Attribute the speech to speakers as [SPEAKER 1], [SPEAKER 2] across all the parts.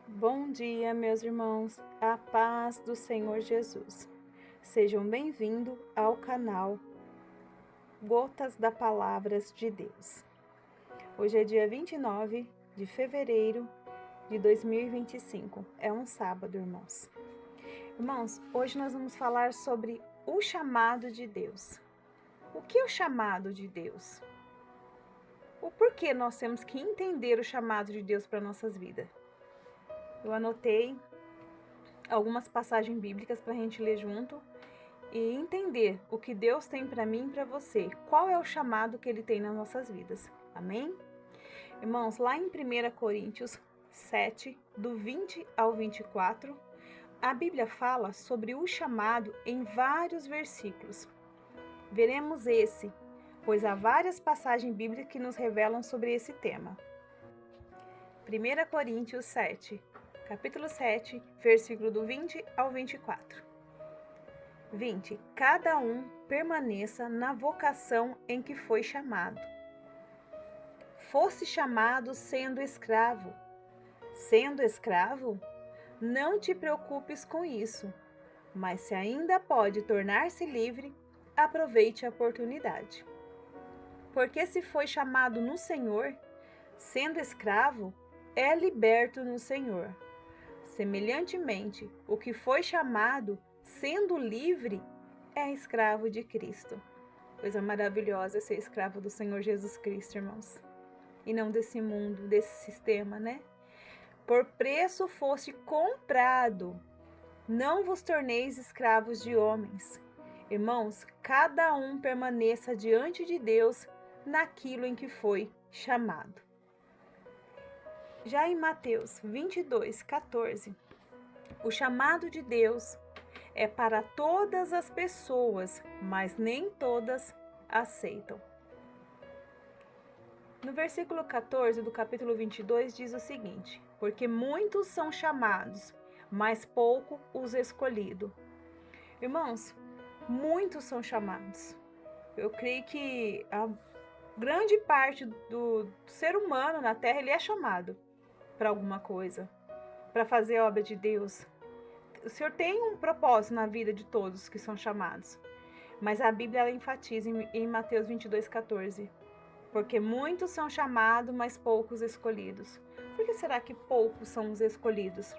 [SPEAKER 1] Bom dia, meus irmãos, a paz do Senhor Jesus. Sejam bem-vindos ao canal Gotas da Palavras de Deus. Hoje é dia 29 de fevereiro de 2025, é um sábado, irmãos. Irmãos, hoje nós vamos falar sobre o chamado de Deus. O que é o chamado de Deus? O porquê nós temos que entender o chamado de Deus para nossas vidas? Eu anotei algumas passagens bíblicas para a gente ler junto e entender o que Deus tem para mim e para você. Qual é o chamado que Ele tem nas nossas vidas. Amém? Irmãos, lá em 1 Coríntios 7, do 20 ao 24, a Bíblia fala sobre o chamado em vários versículos. Veremos esse, pois há várias passagens bíblicas que nos revelam sobre esse tema. 1 Coríntios 7, capítulo 7, versículo do 20 ao 24. 20. Cada um permaneça na vocação em que foi chamado. Fosse chamado sendo escravo. Sendo escravo, não te preocupes com isso, mas se ainda pode tornar-se livre, aproveite a oportunidade. Porque se foi chamado no Senhor, sendo escravo, é liberto no Senhor. Semelhantemente, o que foi chamado, sendo livre, é escravo de Cristo. Coisa maravilhosa ser escravo do Senhor Jesus Cristo, irmãos. E não desse mundo, desse sistema, né? Por preço foste comprado, não vos torneis escravos de homens. Irmãos, cada um permaneça diante de Deus naquilo em que foi chamado. Já em Mateus 22, 14, o chamado de Deus é para todas as pessoas, mas nem todas aceitam. No versículo 14 do capítulo 22 diz o seguinte: porque muitos são chamados, mas pouco os escolhidos. Irmãos, muitos são chamados. Eu creio que a grande parte do ser humano na Terra, ele é chamado para alguma coisa, para fazer a obra de Deus. O Senhor tem um propósito na vida de todos que são chamados, mas a Bíblia ela enfatiza em Mateus 22, 14, porque muitos são chamados, mas poucos escolhidos. Por que será que poucos são os escolhidos?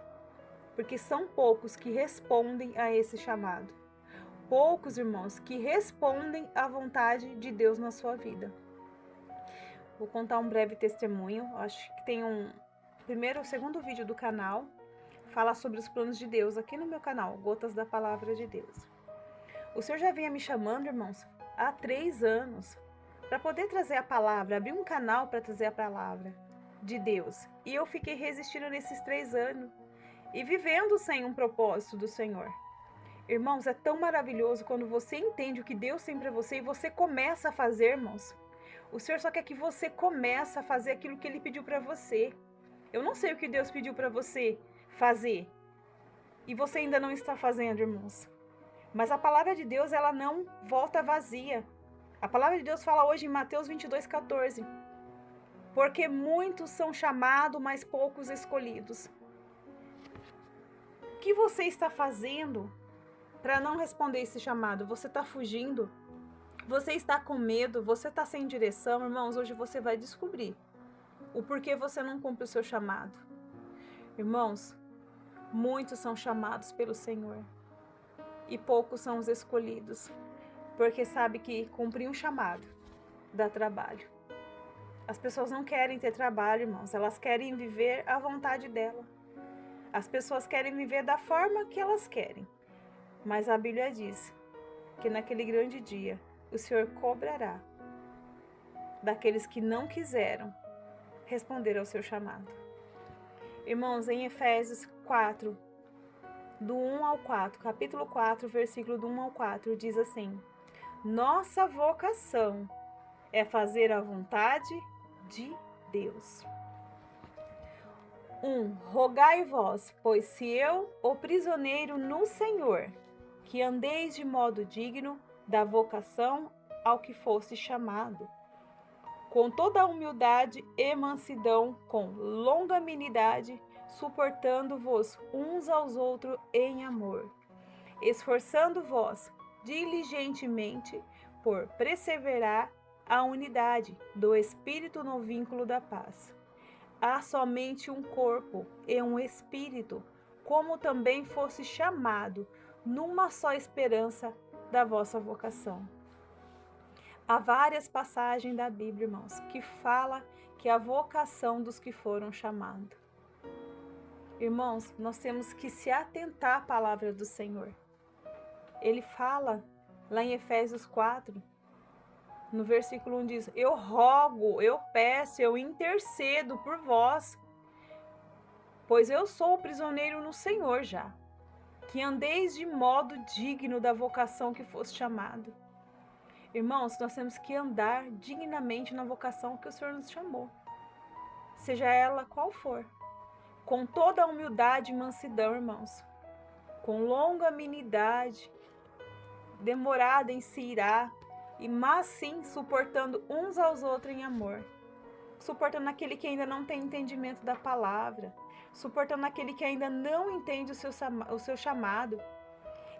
[SPEAKER 1] Porque são poucos que respondem a esse chamado. Poucos, irmãos, que respondem à vontade de Deus na sua vida. Vou contar um breve testemunho. Acho que tem o segundo vídeo do canal fala sobre os planos de Deus aqui no meu canal, Gotas da Palavra de Deus. O Senhor já vinha me chamando, irmãos, há 3 anos para poder trazer a palavra, abrir um canal para trazer a palavra de Deus. E eu fiquei resistindo nesses 3 anos e vivendo sem um propósito do Senhor. Irmãos, é tão maravilhoso quando você entende o que Deus tem para você e você começa a fazer, irmãos. O Senhor só quer que você comece a fazer aquilo que Ele pediu para você. Eu não sei o que Deus pediu para você fazer e você ainda não está fazendo, irmãos. Mas a palavra de Deus, ela não volta vazia. A palavra de Deus fala hoje em Mateus 22, 14. Porque muitos são chamados, mas poucos escolhidos. O que você está fazendo para não responder esse chamado? Você está fugindo? Você está com medo? Você está sem direção? Irmãos, hoje você vai descobrir o porquê você não cumpre o seu chamado. Irmãos, muitos são chamados pelo Senhor e poucos são os escolhidos, porque sabe que cumprir um chamado dá trabalho. As pessoas não querem ter trabalho, irmãos, elas querem viver à vontade dela. As pessoas querem viver da forma que elas querem, mas a Bíblia diz que naquele grande dia o Senhor cobrará daqueles que não quiseram responder ao seu chamado. Irmãos, em Efésios 4, do 1 ao 4, capítulo 4, versículo do 1 ao 4, diz assim: nossa vocação é fazer a vontade de Deus. 1. Rogai vós, pois se eu, o prisioneiro no Senhor, que andeis de modo digno da vocação ao que fosse chamado, com toda a humildade e mansidão, com longanimidade, suportando-vos uns aos outros em amor, esforçando-vos diligentemente por perseverar a unidade do Espírito no vínculo da paz. Há somente um corpo e um Espírito, como também fosse chamado numa só esperança da vossa vocação. Há várias passagens da Bíblia, irmãos, que fala que a vocação dos que foram chamados. Irmãos, nós temos que se atentar à palavra do Senhor. Ele fala lá em Efésios 4, no versículo 1 diz: eu rogo, eu peço, eu intercedo por vós, pois eu sou prisioneiro no Senhor já, que andeis de modo digno da vocação que fosse chamado. Irmãos, nós temos que andar dignamente na vocação que o Senhor nos chamou, seja ela qual for, com toda a humildade e mansidão, irmãos, com longanimidade, demorada em se irar, mas sim suportando uns aos outros em amor, suportando aquele que ainda não tem entendimento da palavra, suportando aquele que ainda não entende o seu chamado.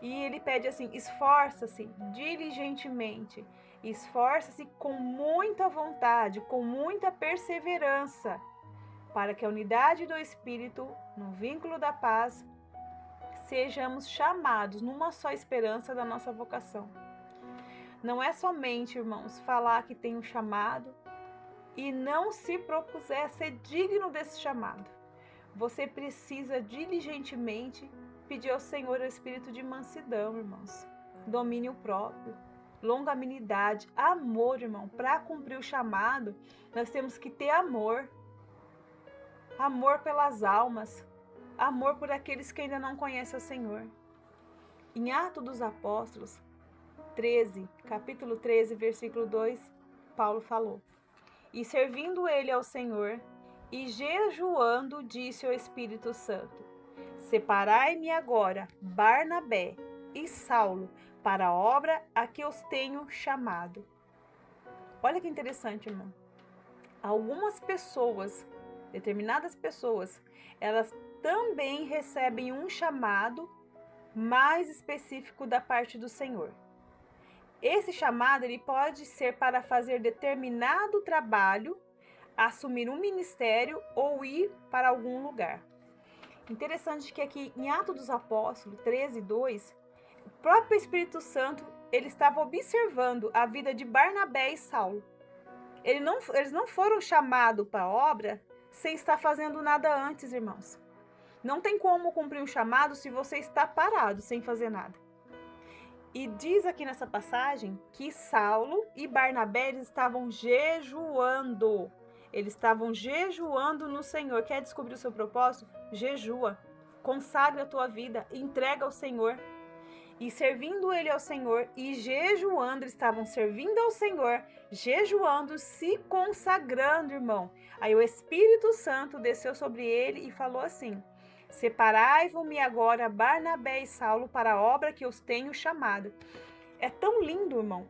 [SPEAKER 1] E ele pede assim: esforça-se diligentemente, esforça-se com muita vontade, com muita perseverança, para que a unidade do Espírito, no vínculo da paz, sejamos chamados numa só esperança da nossa vocação. Não é somente, irmãos, falar que tem um chamado e não se propuser a ser digno desse chamado. Você precisa diligentemente pedir ao Senhor o espírito de mansidão, irmãos, domínio próprio, longanimidade, amor, irmão. Para cumprir o chamado, nós temos que ter amor. Amor pelas almas, amor por aqueles que ainda não conhecem o Senhor. Em Atos dos Apóstolos 13, capítulo 13, versículo 2, Paulo falou: e servindo ele ao Senhor e jejuando, disse ao Espírito Santo: separai-me agora Barnabé e Saulo para a obra a que os tenho chamado. Olha que interessante, irmão. Algumas pessoas, determinadas pessoas, elas também recebem um chamado mais específico da parte do Senhor. Esse chamado ele pode ser para fazer determinado trabalho, assumir um ministério ou ir para algum lugar. Interessante que aqui em Atos dos Apóstolos 13, 2, o próprio Espírito Santo ele estava observando a vida de Barnabé e Saulo. Eles não foram chamados para a obra sem estar fazendo nada antes, irmãos. Não tem como cumprir um chamado se você está parado, sem fazer nada. E diz aqui nessa passagem que Saulo e Barnabé eles estavam jejuando. Eles estavam jejuando no Senhor. Quer descobrir o seu propósito? Jejua. Consagra a tua vida. Entrega ao Senhor. E servindo ele ao Senhor e jejuando, eles estavam servindo ao Senhor, jejuando, se consagrando, irmão. Aí o Espírito Santo desceu sobre ele e falou assim: separai-vos-me agora Barnabé e Saulo para a obra que os tenho chamado. É tão lindo, irmão,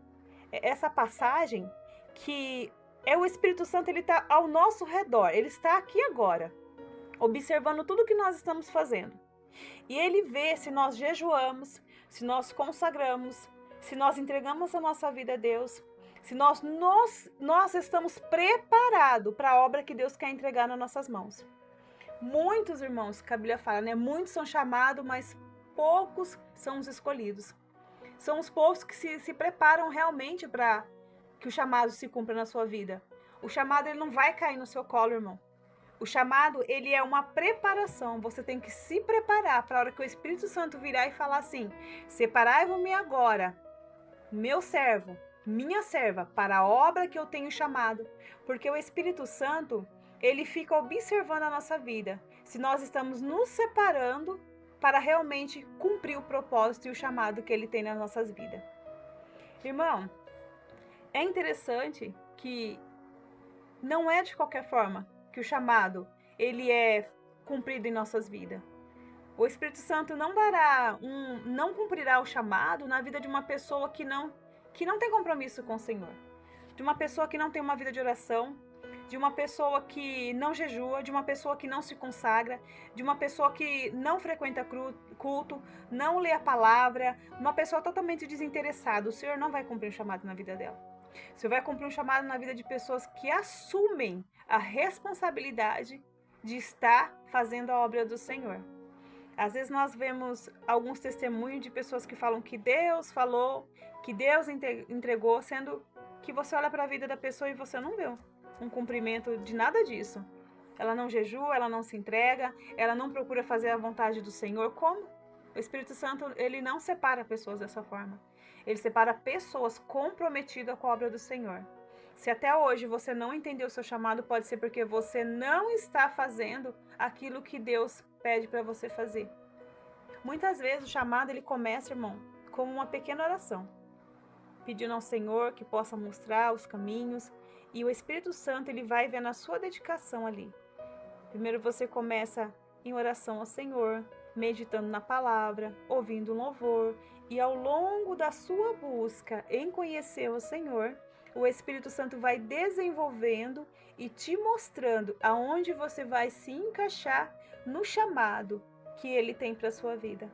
[SPEAKER 1] essa passagem, que é o Espírito Santo, ele está ao nosso redor, ele está aqui agora, observando tudo que nós estamos fazendo. E ele vê se nós jejuamos, se nós consagramos, se nós entregamos a nossa vida a Deus, se nós estamos preparados para a obra que Deus quer entregar nas nossas mãos. Muitos, irmãos, que a Bíblia fala, né? Muitos são chamados, mas poucos são os escolhidos. São os poucos que se preparam realmente para que o chamado se cumpra na sua vida. O chamado ele não vai cair no seu colo, irmão. O chamado, ele é uma preparação. Você tem que se preparar para a hora que o Espírito Santo virar e falar assim: separai-vos-me agora, meu servo, minha serva, para a obra que eu tenho chamado. Porque o Espírito Santo, ele fica observando a nossa vida, se nós estamos nos separando para realmente cumprir o propósito e o chamado que ele tem nas nossas vidas. Irmão, é interessante que não é de qualquer forma que o chamado ele é cumprido em nossas vidas. O Espírito Santo não cumprirá o chamado na vida de uma pessoa que não tem compromisso com o Senhor. de uma pessoa que não tem uma vida de oração, de uma pessoa que não jejua, de uma pessoa que não se consagra, de uma pessoa que não frequenta culto, não lê a palavra, uma pessoa totalmente desinteressada. O Senhor não vai cumprir um chamado na vida dela. O Senhor vai cumprir um chamado na vida de pessoas que assumem a responsabilidade de estar fazendo a obra do Senhor. Às vezes nós vemos alguns testemunhos de pessoas que falam que Deus falou, que Deus entregou, sendo que você olha para a vida da pessoa e você não vê um cumprimento de nada disso. Ela não jejua, ela não se entrega, ela não procura fazer a vontade do Senhor. Como? O Espírito Santo, ele não separa pessoas dessa forma. Ele separa pessoas comprometidas com a obra do Senhor. Se até hoje você não entendeu o seu chamado, pode ser porque você não está fazendo aquilo que Deus pede para você fazer. Muitas vezes o chamado, ele começa, irmão, como uma pequena oração, pedindo ao Senhor que possa mostrar os caminhos, e o Espírito Santo, ele vai vendo a sua dedicação ali. Primeiro você começa em oração ao Senhor, meditando na palavra, ouvindo um louvor, e ao longo da sua busca em conhecer o Senhor, o Espírito Santo vai desenvolvendo e te mostrando aonde você vai se encaixar no chamado que ele tem para a sua vida.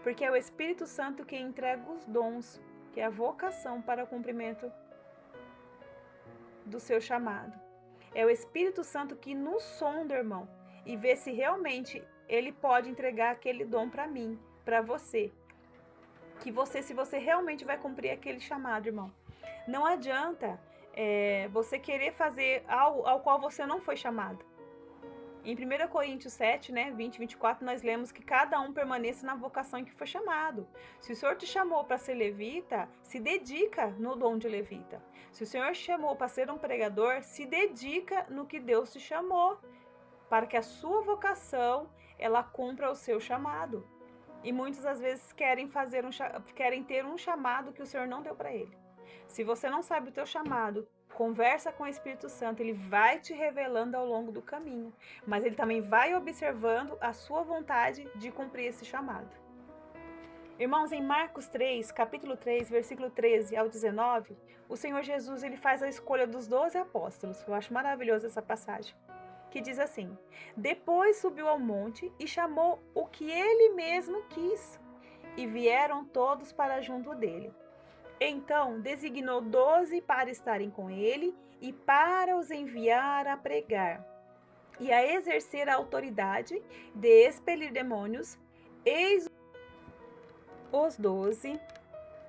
[SPEAKER 1] Porque é o Espírito Santo que entrega os dons, que é a vocação para o cumprimento do seu chamado. É o Espírito Santo que nos sonda, irmão, e vê se realmente ele pode entregar aquele dom para mim, para você. Se você realmente vai cumprir aquele chamado, irmão. Não adianta você querer fazer algo ao qual você não foi chamado. Em 1 Coríntios 7, 20 e 24, nós lemos que cada um permaneça na vocação em que foi chamado. Se o Senhor te chamou para ser levita, se dedica no dom de levita. Se o Senhor te chamou para ser um pregador, se dedica no que Deus te chamou, para que a sua vocação, ela cumpra o seu chamado. E muitas às vezes querem ter um chamado que o Senhor não deu para ele. Se você não sabe o teu chamado, conversa com o Espírito Santo, ele vai te revelando ao longo do caminho, mas ele também vai observando a sua vontade de cumprir esse chamado. Irmãos, em Marcos 3, capítulo 3, versículo 13 ao 19, o Senhor Jesus, ele faz a escolha dos 12 apóstolos. Eu acho maravilhosa essa passagem, que diz assim: depois subiu ao monte e chamou o que ele mesmo quis, e vieram todos para junto dele. Então designou 12 para estarem com ele e para os enviar a pregar e a exercer a autoridade de expelir demônios. Eis os 12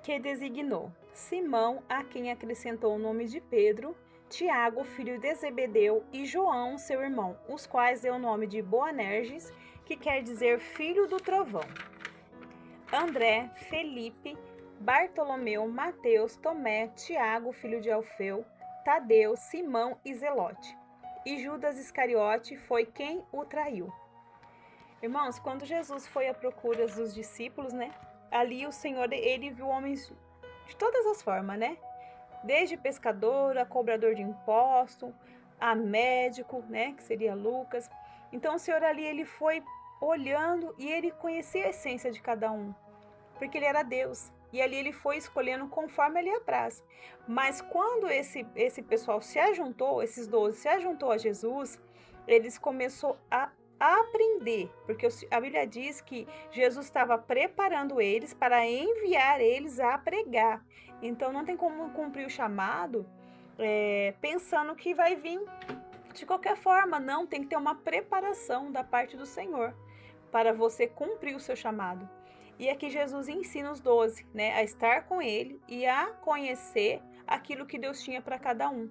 [SPEAKER 1] que designou: Simão, a quem acrescentou o nome de Pedro, Tiago, filho de Zebedeu, e João, seu irmão, os quais deu o nome de Boanerges, que quer dizer filho do trovão. André, Felipe, Bartolomeu, Mateus, Tomé, Tiago, filho de Alfeu, Tadeu, Simão e Zelote. E Judas Iscariote foi quem o traiu. Irmãos, quando Jesus foi à procura dos discípulos, ali o Senhor, ele viu homens de todas as formas, Desde pescador, a cobrador de imposto, a médico, que seria Lucas. Então o Senhor ali, ele foi olhando e ele conhecia a essência de cada um, porque ele era Deus. E ali ele foi escolhendo conforme ele apraz. Mas quando esse pessoal se ajuntou, esses 12 se ajuntou a Jesus, eles começaram a aprender, porque a Bíblia diz que Jesus estava preparando eles para enviar eles a pregar. Então não tem como cumprir o chamado pensando que vai vir de qualquer forma. Não, tem que ter uma preparação da parte do Senhor para você cumprir o seu chamado. E aqui Jesus ensina os 12, a estar com ele e a conhecer aquilo que Deus tinha para cada um.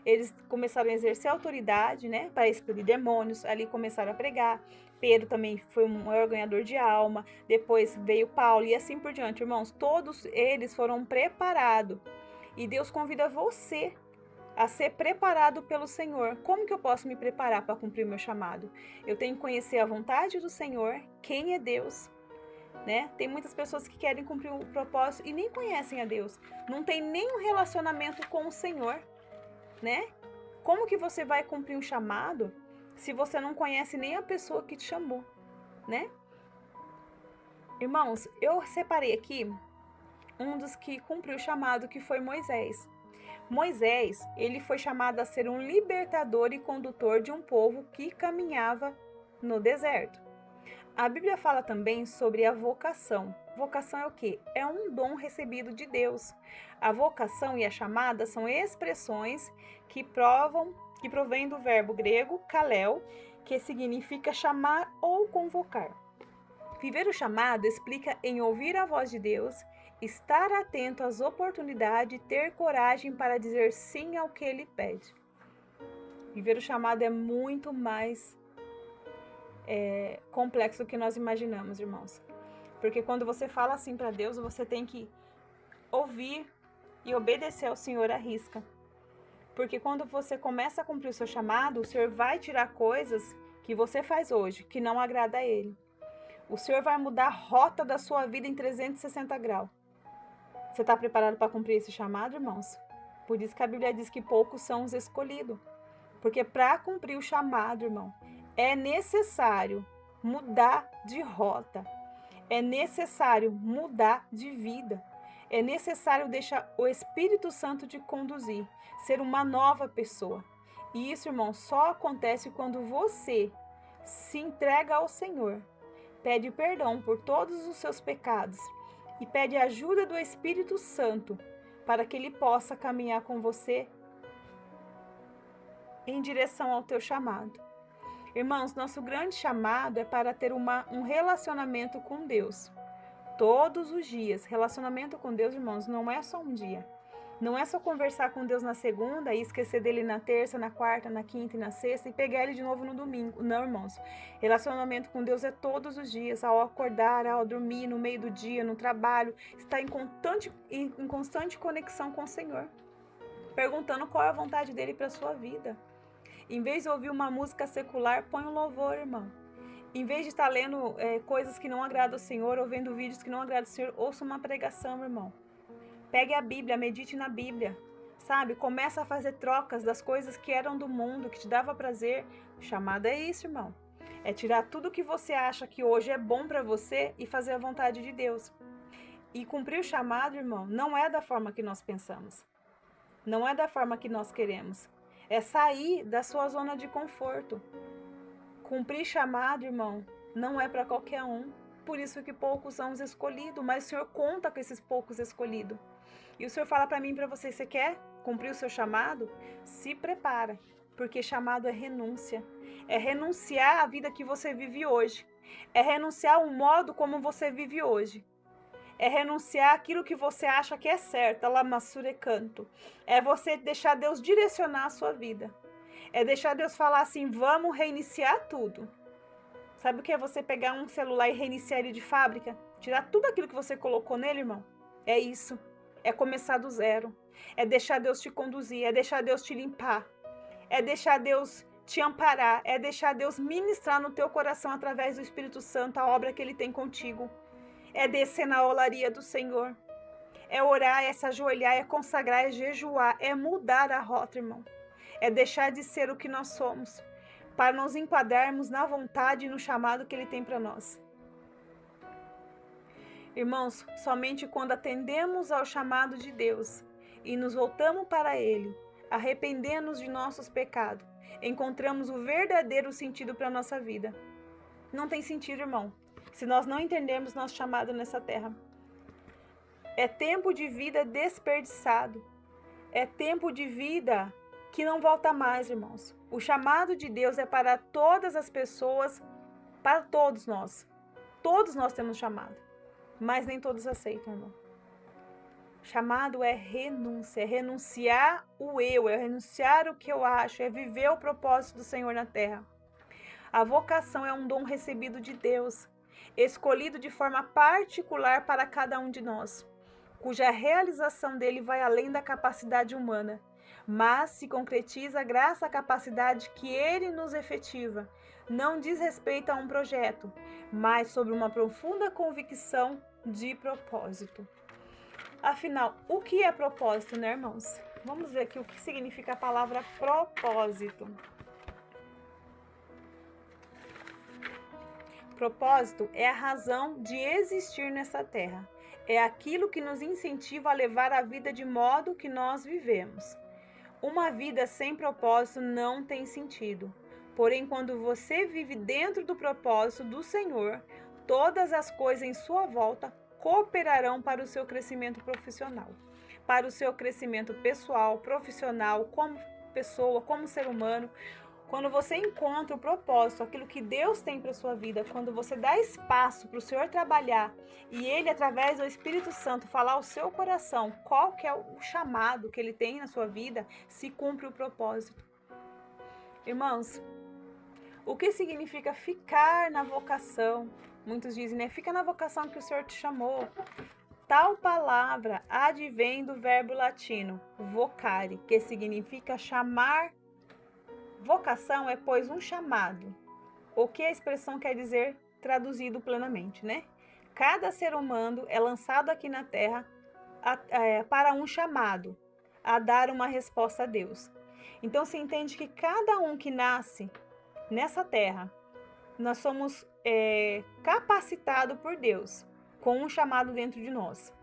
[SPEAKER 1] Eles começaram a exercer autoridade, para expelir demônios, ali começaram a pregar. Pedro também foi um maior ganhador de alma. Depois veio Paulo e assim por diante. Irmãos, todos eles foram preparados. E Deus convida você a ser preparado pelo Senhor. Como que eu posso me preparar para cumprir o meu chamado? Eu tenho que conhecer a vontade do Senhor, quem é Deus. Tem muitas pessoas que querem cumprir o propósito e nem conhecem a Deus. Não tem nenhum relacionamento com o Senhor, Como que você vai cumprir um chamado se você não conhece nem a pessoa que te chamou, Irmãos, eu separei aqui um dos que cumpriu o chamado, que foi Moisés. Moisés, ele foi chamado a ser um libertador e condutor de um povo que caminhava no deserto. A Bíblia fala também sobre a vocação. Vocação é o quê? É um dom recebido de Deus. A vocação e a chamada são expressões que provém do verbo grego kaleo, que significa chamar ou convocar. Viver o chamado explica em ouvir a voz de Deus, estar atento às oportunidades e ter coragem para dizer sim ao que Ele pede. Viver o chamado é muito mais complexo do que nós imaginamos, irmãos. Porque quando você fala assim para Deus, você tem que ouvir e obedecer ao Senhor à risca. Porque quando você começa a cumprir o seu chamado, o Senhor vai tirar coisas que você faz hoje, que não agrada a Ele. O Senhor vai mudar a rota da sua vida em 360 graus. Você está preparado para cumprir esse chamado, irmãos? Por isso que a Bíblia diz que poucos são os escolhidos. Porque para cumprir o chamado, irmão, é necessário mudar de rota. É necessário mudar de vida. É necessário deixar o Espírito Santo te conduzir, ser uma nova pessoa. E isso, irmão, só acontece quando você se entrega ao Senhor, pede perdão por todos os seus pecados e pede a ajuda do Espírito Santo para que Ele possa caminhar com você em direção ao teu chamado. Irmãos, nosso grande chamado é para ter um relacionamento com Deus. Todos os dias. Relacionamento com Deus, irmãos, não é só um dia. Não é só conversar com Deus na segunda e esquecer dele na terça, na quarta, na quinta e na sexta e pegar ele de novo no domingo. Não, irmãos. Relacionamento com Deus é todos os dias, ao acordar, ao dormir, no meio do dia, no trabalho. Estar em constante conexão com o Senhor. Perguntando qual é a vontade dele para a sua vida. Em vez de ouvir uma música secular, põe um louvor, irmão. Em vez de estar lendo coisas que não agradam ao Senhor, ou vendo vídeos que não agradam ao Senhor, ouça uma pregação, irmão. Pegue a Bíblia, medite na Bíblia, sabe? Começa a fazer trocas das coisas que eram do mundo, que te dava prazer. O chamado é isso, irmão. É tirar tudo que você acha que hoje é bom para você e fazer a vontade de Deus. E cumprir o chamado, irmão, não é da forma que nós pensamos. Não é da forma que nós queremos. É sair da sua zona de conforto. Cumprir chamado, irmão, não é para qualquer um. Por isso que poucos são os escolhidos, mas o Senhor conta com esses poucos escolhidos. E o Senhor fala para mim e para você, você quer cumprir o seu chamado? Se prepara, porque chamado é renúncia. É renunciar à vida que você vive hoje. É renunciar ao modo como você vive hoje. É renunciar àquilo que você acha que é certo, lamassure canto. É você deixar Deus direcionar a sua vida. É deixar Deus falar assim, vamos reiniciar tudo. Sabe o que é você pegar um celular e reiniciar ele de fábrica? Tirar tudo aquilo que você colocou nele, irmão? É isso. É começar do zero. É deixar Deus te conduzir. É deixar Deus te limpar. É deixar Deus te amparar. É deixar Deus ministrar no teu coração através do Espírito Santo a obra que Ele tem contigo. É descer na olaria do Senhor. É orar, é se ajoelhar, é consagrar, é jejuar. É mudar a rota, irmão. É deixar de ser o que nós somos, para nos enquadrarmos na vontade e no chamado que Ele tem para nós. Irmãos, somente quando atendemos ao chamado de Deus e nos voltamos para Ele, arrependendo-nos de nossos pecados, encontramos o verdadeiro sentido para a nossa vida. Não tem sentido, irmão, se nós não entendermos nosso chamado nessa terra. É tempo de vida desperdiçado. É tempo de vida que não volta mais, irmãos. O chamado de Deus é para todas as pessoas, para todos nós. Todos nós temos chamado, mas nem todos aceitam, irmão. Chamado é renúncia, é renunciar o eu, é renunciar o que eu acho, é viver o propósito do Senhor na terra. A vocação é um dom recebido de Deus, escolhido de forma particular para cada um de nós, cuja realização dele vai além da capacidade humana, mas se concretiza graças à capacidade que Ele nos efetiva. Não diz respeito a um projeto, mas sobre uma profunda convicção de propósito. Afinal, o que é propósito, né, irmãos? Vamos ver aqui o que significa a palavra propósito. Propósito é a razão de existir nessa terra. É aquilo que nos incentiva a levar a vida de modo que nós vivemos. Uma vida sem propósito não tem sentido. Porém, quando você vive dentro do propósito do Senhor, todas as coisas em sua volta cooperarão para o seu crescimento profissional, para o seu crescimento pessoal, profissional, como pessoa, como ser humano. Quando você encontra o propósito, aquilo que Deus tem para a sua vida, quando você dá espaço para o Senhor trabalhar e Ele, através do Espírito Santo, falar ao seu coração qual que é o chamado que Ele tem na sua vida, se cumpre o propósito. Irmãos, o que significa ficar na vocação? Muitos dizem, né? Fica na vocação que o Senhor te chamou. Tal palavra advém do verbo latino vocare, que significa chamar. Vocação é, pois, um chamado. O que a expressão quer dizer traduzido plenamente, né? Cada ser humano é lançado aqui na Terra para um chamado, a dar uma resposta a Deus. Então, se entende que cada um que nasce nessa Terra, nós somos capacitados por Deus, com um chamado dentro de nós.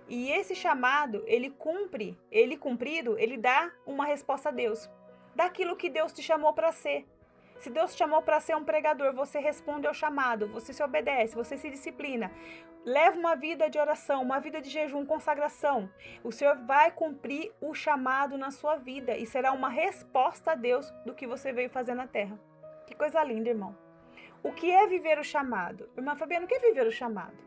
[SPEAKER 1] E esse chamado, ele cumprido, ele dá uma resposta a Deus. Daquilo que Deus te chamou para ser. Se Deus te chamou para ser um pregador, você responde ao chamado, você se obedece, você se disciplina. Leva uma vida de oração, uma vida de jejum, consagração. O Senhor vai cumprir o chamado na sua vida e será uma resposta a Deus do que você veio fazer na terra. Que coisa linda, irmão. O que é viver o chamado? Irmã Fabiana, o que é viver o chamado?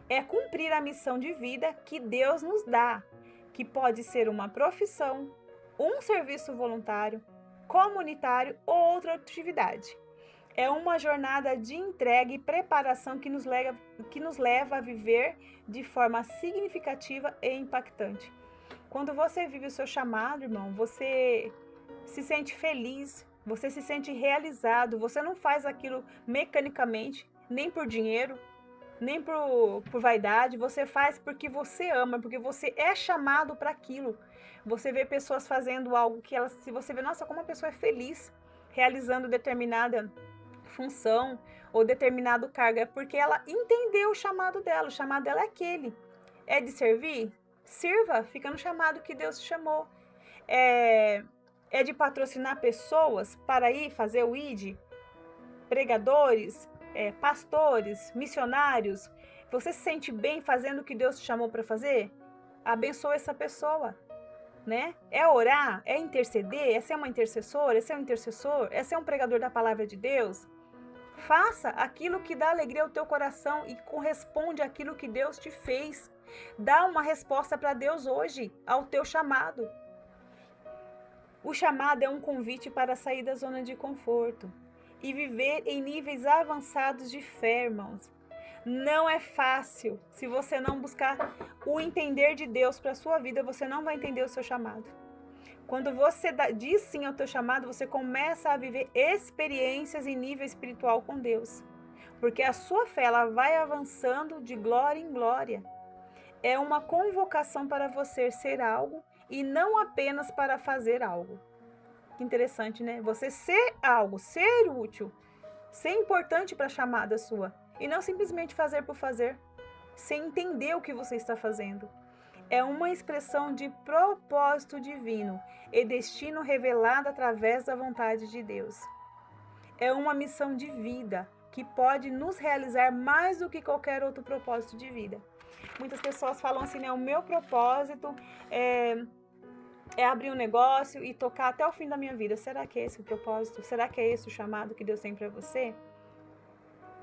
[SPEAKER 1] É cumprir a missão de vida que Deus nos dá, que pode ser uma profissão, um serviço voluntário, comunitário ou outra atividade. É uma jornada de entrega e preparação que nos leva a viver de forma significativa e impactante. Quando você vive o seu chamado, irmão, você se sente feliz, você se sente realizado, você não faz aquilo mecanicamente, nem por dinheiro, nem por vaidade, você faz porque você ama, porque você é chamado para aquilo. Você vê pessoas fazendo algo que elas, se você vê, nossa, como a pessoa é feliz realizando determinada função ou determinado cargo, é porque ela entendeu o chamado dela. O chamado dela é aquele. É de servir? Sirva, fica no chamado que Deus te chamou. É de patrocinar pessoas para ir fazer o ID? Pregadores, pastores, missionários. Você se sente bem fazendo o que Deus te chamou para fazer? Abençoa essa pessoa. Né? É orar, é interceder, é ser uma intercessora, é ser um intercessor, é ser um pregador da palavra de Deus. Faça aquilo que dá alegria ao teu coração e corresponde àquilo que Deus te fez. Dá uma resposta para Deus hoje, ao teu chamado. O chamado é um convite para sair da zona de conforto e viver em níveis avançados de fé, irmãos. Não é fácil. Se você não buscar o entender de Deus para a sua vida, você não vai entender o seu chamado. Quando você diz sim ao teu chamado, você começa a viver experiências em nível espiritual com Deus. Porque a sua fé ela vai avançando de glória em glória. É uma convocação para você ser algo e não apenas para fazer algo. Que interessante, né? Você ser algo, ser útil, ser importante para a chamada sua. E não simplesmente fazer por fazer, sem entender o que você está fazendo. É uma expressão de propósito divino e destino revelado através da vontade de Deus. É uma missão de vida que pode nos realizar mais do que qualquer outro propósito de vida. Muitas pessoas falam assim, né? O meu propósito é abrir um negócio e tocar até o fim da minha vida. Será que é esse o propósito? Será que é esse o chamado que Deus tem para você?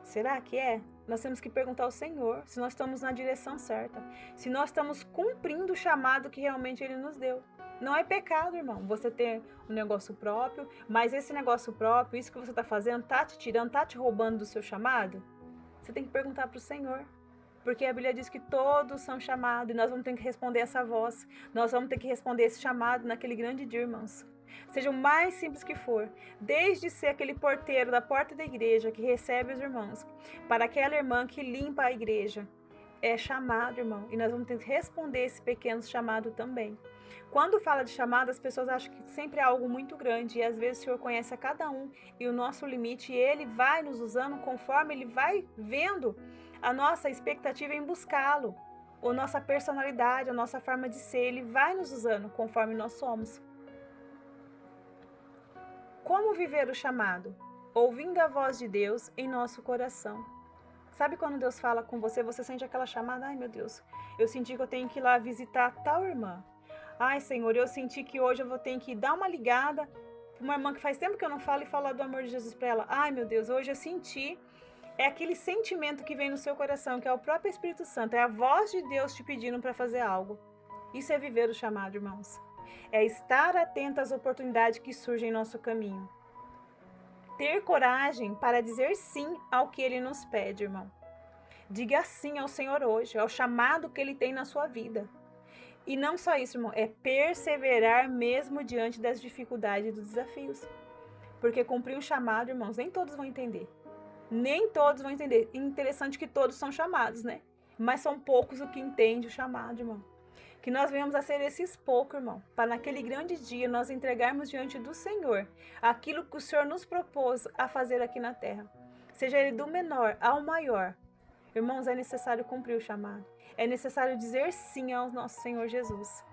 [SPEAKER 1] Será que é? Nós temos que perguntar ao Senhor se nós estamos na direção certa, se nós estamos cumprindo o chamado que realmente Ele nos deu. Não é pecado, irmão, você ter um negócio próprio, mas esse negócio próprio, isso que você está fazendo, está te tirando, está te roubando do seu chamado? Você tem que perguntar para o Senhor, porque a Bíblia diz que todos são chamados e nós vamos ter que responder essa voz, nós vamos ter que responder esse chamado naquele grande dia, irmãos. Seja o mais simples que for, desde ser aquele porteiro da porta da igreja que recebe os irmãos, para aquela irmã que limpa a igreja, é chamado, irmão, e nós vamos ter que responder esse pequeno chamado também. Quando fala de chamado, as pessoas acham que sempre é algo muito grande, e às vezes o Senhor conhece a cada um e o nosso limite, e Ele vai nos usando conforme Ele vai vendo a nossa expectativa em buscá-lo. a nossa personalidade, a nossa forma de ser, Ele vai nos usando conforme nós somos. Como viver o chamado? Ouvindo a voz de Deus em nosso coração. Sabe quando Deus fala com você, você sente aquela chamada? Ai, meu Deus, eu senti que eu tenho que ir lá visitar tal irmã. Ai, Senhor, eu senti que hoje eu vou ter que dar uma ligada para uma irmã que faz tempo que eu não falo e falar do amor de Jesus para ela. Ai, meu Deus, hoje eu senti. É aquele sentimento que vem no seu coração, que é o próprio Espírito Santo. É a voz de Deus te pedindo para fazer algo. Isso é viver o chamado, irmãos. É estar atento às oportunidades que surgem em nosso caminho. Ter coragem para dizer sim ao que Ele nos pede, irmão. Diga sim ao Senhor hoje, ao chamado que Ele tem na sua vida. E não só isso, irmão, é perseverar mesmo diante das dificuldades e dos desafios. Porque cumprir o chamado, irmãos, nem todos vão entender. Nem todos vão entender. Interessante que todos são chamados, né? Mas são poucos o que entende o chamado, irmão. Que nós venhamos a ser esses poucos, irmão, para naquele grande dia nós entregarmos diante do Senhor aquilo que o Senhor nos propôs a fazer aqui na terra. Seja ele do menor ao maior. Irmãos, é necessário cumprir o chamado. É necessário dizer sim ao nosso Senhor Jesus.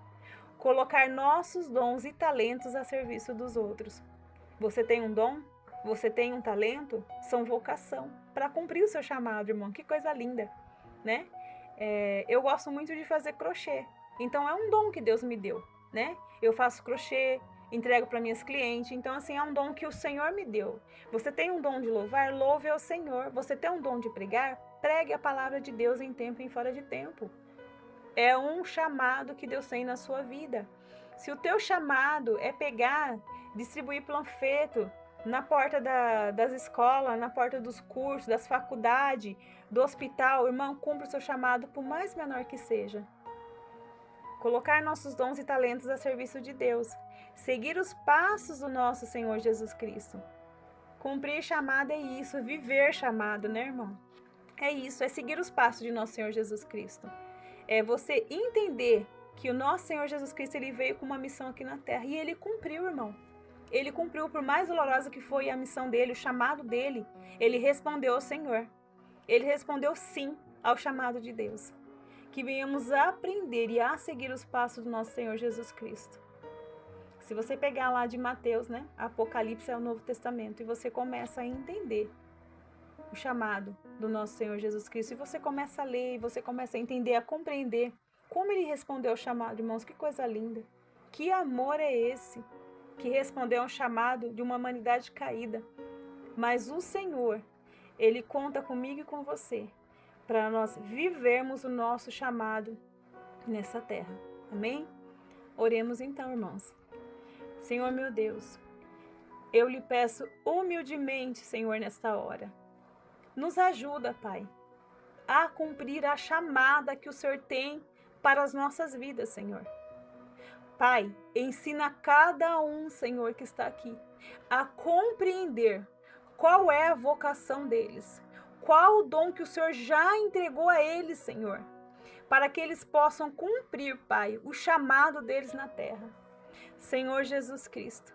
[SPEAKER 1] Colocar nossos dons e talentos a serviço dos outros. Você tem um dom? Você tem um talento? São vocação para cumprir o seu chamado, irmão. Que coisa linda, né? Eu gosto muito de fazer crochê. Então, é um dom que Deus me deu, né? Eu faço crochê, entrego para minhas clientes. Então, assim, é um dom que o Senhor me deu. Você tem um dom de louvar? Louve ao Senhor. Você tem um dom de pregar? Pregue a palavra de Deus em tempo e em fora de tempo. É um chamado que Deus tem na sua vida. Se o teu chamado é pegar, distribuir panfleto na porta das escolas, na porta dos cursos, das faculdades, do hospital, irmão, cumpra o seu chamado, por mais menor que seja. Colocar nossos dons e talentos a serviço de Deus. Seguir os passos do nosso Senhor Jesus Cristo. Cumprir chamado é isso, viver chamado, né, irmão? É isso, é seguir os passos de nosso Senhor Jesus Cristo. É você entender que o nosso Senhor Jesus Cristo, ele veio com uma missão aqui na terra e ele cumpriu, irmão. Ele cumpriu, por mais dolorosa que foi a missão dele, o chamado dele, ele respondeu ao Senhor. Ele respondeu sim ao chamado de Deus. Que venhamos a aprender e a seguir os passos do nosso Senhor Jesus Cristo. Se você pegar lá de Mateus, né? Apocalipse é o Novo Testamento, e você começa a entender o chamado do nosso Senhor Jesus Cristo, e você começa a ler, e você começa a entender, a compreender como ele respondeu ao chamado, irmãos, que coisa linda. Que amor é esse que respondeu ao chamado de uma humanidade caída? Mas o Senhor, ele conta comigo e com você, para nós vivermos o nosso chamado nessa terra. Amém? Oremos então, irmãos. Senhor meu Deus, eu lhe peço humildemente, Senhor, nesta hora. Nos ajuda, Pai, a cumprir a chamada que o Senhor tem para as nossas vidas, Senhor. Pai, ensina cada um, Senhor, que está aqui, a compreender qual é a vocação deles. Qual o dom que o Senhor já entregou a eles, Senhor, para que eles possam cumprir, Pai, o chamado deles na terra. Senhor Jesus Cristo,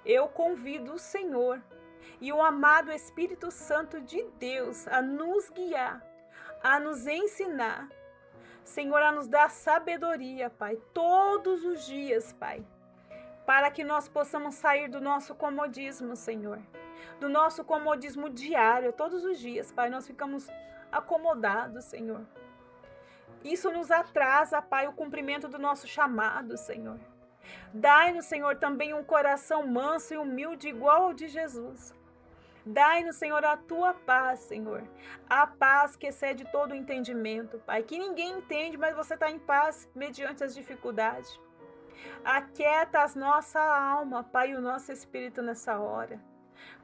[SPEAKER 1] eu convido o Senhor e o amado Espírito Santo de Deus a nos guiar, a nos ensinar, Senhor, a nos dar sabedoria, Pai, todos os dias, Pai, para que nós possamos sair do nosso comodismo, Senhor, do nosso comodismo diário, todos os dias, Pai, nós ficamos acomodados, Senhor. Isso nos atrasa, Pai, o cumprimento do nosso chamado, Senhor. Dai-nos, Senhor, também um coração manso e humilde igual ao de Jesus. Dai-nos, Senhor, a tua paz, Senhor. A paz que excede todo o entendimento, Pai. Que ninguém entende, mas você está em paz mediante as dificuldades. Aquieta a nossa alma, Pai, e o nosso espírito nessa hora,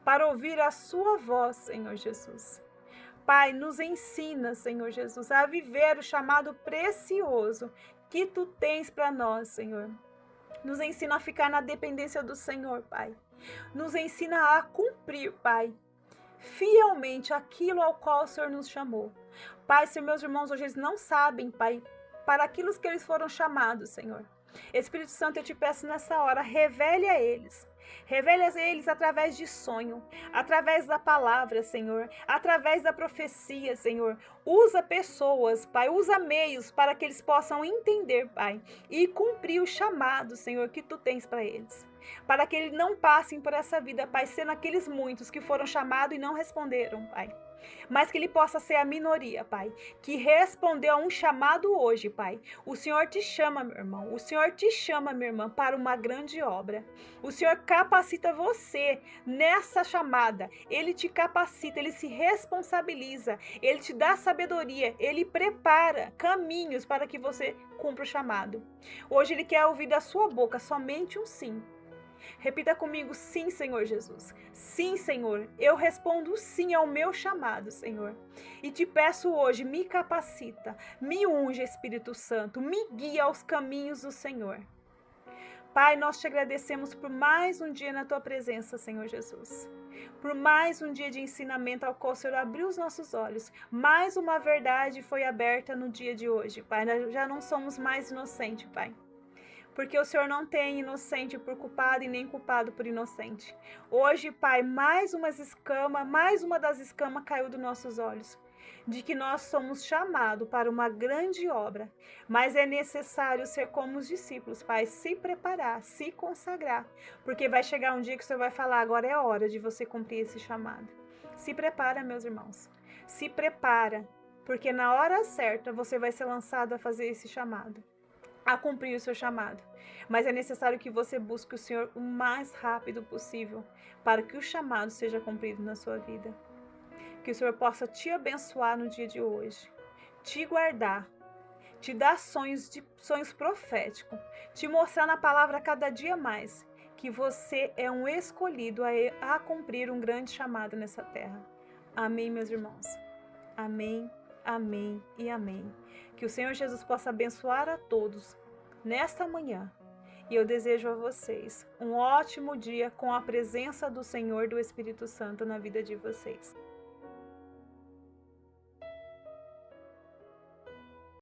[SPEAKER 1] para ouvir a sua voz, Senhor Jesus. Pai, nos ensina, Senhor Jesus, a viver o chamado precioso que tu tens para nós, Senhor. Nos ensina a ficar na dependência do Senhor, Pai. Nos ensina a cumprir, Pai, fielmente aquilo ao qual o Senhor nos chamou. Pai, se meus irmãos hoje eles não sabem, Pai, para aquilo que eles foram chamados, Senhor. Espírito Santo, eu te peço nessa hora, revele a eles. Revele a eles através de sonho, através da palavra, Senhor, através da profecia, Senhor. Usa pessoas, Pai, usa meios para que eles possam entender, Pai, e cumprir o chamado, Senhor, que Tu tens para eles. Para que eles não passem por essa vida, Pai, sendo aqueles muitos que foram chamados e não responderam, Pai. Mas que ele possa ser a minoria, Pai, que respondeu a um chamado hoje, Pai. O Senhor te chama, meu irmão, o Senhor te chama, minha irmã, para uma grande obra. O Senhor capacita você nessa chamada, Ele te capacita, Ele se responsabiliza, Ele te dá sabedoria, Ele prepara caminhos para que você cumpra o chamado. Hoje Ele quer ouvir da sua boca somente um sim. Repita comigo: sim, Senhor Jesus. Sim, Senhor. Eu respondo sim ao meu chamado, Senhor. E te peço hoje, me capacita, me unge, Espírito Santo, me guia aos caminhos do Senhor. Pai, nós te agradecemos por mais um dia na tua presença, Senhor Jesus. Por mais um dia de ensinamento ao qual o Senhor abriu os nossos olhos. Mais uma verdade foi aberta no dia de hoje, Pai. Nós já não somos mais inocentes, Pai. Porque o Senhor não tem inocente por culpado e nem culpado por inocente. Hoje, Pai, mais uma das escamas caiu dos nossos olhos, de que nós somos chamados para uma grande obra, mas é necessário ser como os discípulos, Pai, se preparar, se consagrar, porque vai chegar um dia que o Senhor vai falar: agora é a hora de você cumprir esse chamado. Se prepara, meus irmãos, se prepara, porque na hora certa você vai ser lançado a fazer esse chamado, a cumprir o seu chamado. Mas é necessário que você busque o Senhor o mais rápido possível para que o chamado seja cumprido na sua vida. Que o Senhor possa te abençoar no dia de hoje, te guardar, te dar sonhos proféticos, te mostrar na palavra cada dia mais que você é um escolhido a cumprir um grande chamado nessa terra. Amém, meus irmãos. Amém, amém e amém. Que o Senhor Jesus possa abençoar a todos nesta manhã. E eu desejo a vocês um ótimo dia com a presença do Senhor e do Espírito Santo na vida de vocês.